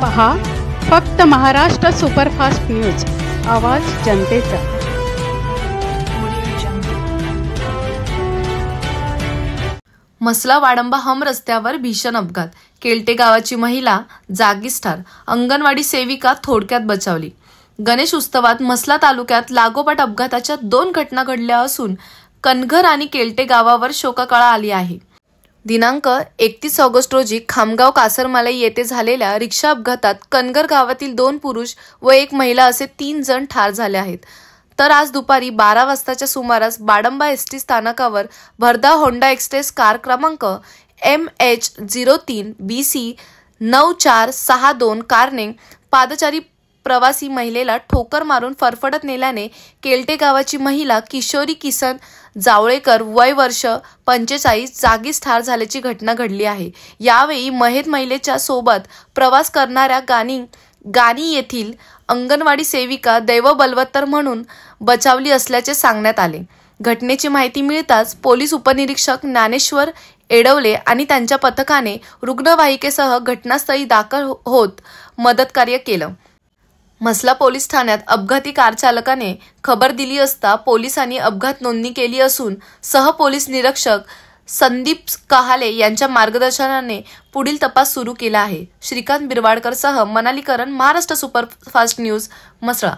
पहा फक्त Maharashtra superfast news, आवाज जनतेचा। मसला वाडंबा हम रस्त्यावर भीषण अपघात, केल्टे गावाची महिला जागीच ठार, अंगणवाडी सेविका थोडक्यात बचावली। गणेश उत्सवात मसला तालुक्यात लागोपाठ अपघाताच्या 2 घटना घडल्या असून कणघर आणि केल्टे गावावर शोककळा आली आहे। दिनांक 31 ऑगस्ट रोजी खामगाव कासरमालाई येथे झालेल्या रिक्षा अपघातात कणघर गावातील 2 पुरुष व 1 महिला असे 3 जण ठार झाले आहेत। तर आज दुपारी 12 वाजताच्या सुमारास बाडंबा एसटी स्थानकावर भरधाव होंडा एक्सप्रेस कार क्रमांक MH03BC 9462 कारने पादचारी प्रवासी महिलेला ठोकर मारून फरफडत नेल्याने केल्टे गावाची महिला किशोरी किसन जावळेकर वय वर्ष 45 जागीच ठार झाल्याची घटना घडली आहे। यावेळी महेद महिलेच्या सोबत प्रवास करणाऱ्या गाणी येथील अंगणवाडी सेविका दैव बलवत्तर म्हणून बचावली असल्याचे सांगण्यात आले। घटनेची माहिती मिळताच पोलीस उपनिरीक्षक ज्ञानेश्वर एडवले आणि त्यांच्या पथकाने रुग्णवाहिकेसह घटनास्थळी दाखल होत मदतकार्य केलं। मसला पोलीस ठाण्यात अपघाती कार चालकाने खबर दिली असता पोलिसांनी अपघात नोंदणी केली असून सहपोलीस निरीक्षक संदीप कहाले यांच्या मार्गदर्शनाने पुढील तपास सुरू केला आहे। श्रीकांत बिरवाडकर सह मनाली करण, महाराष्ट्र सुपरफास्ट न्यूज, मसळा।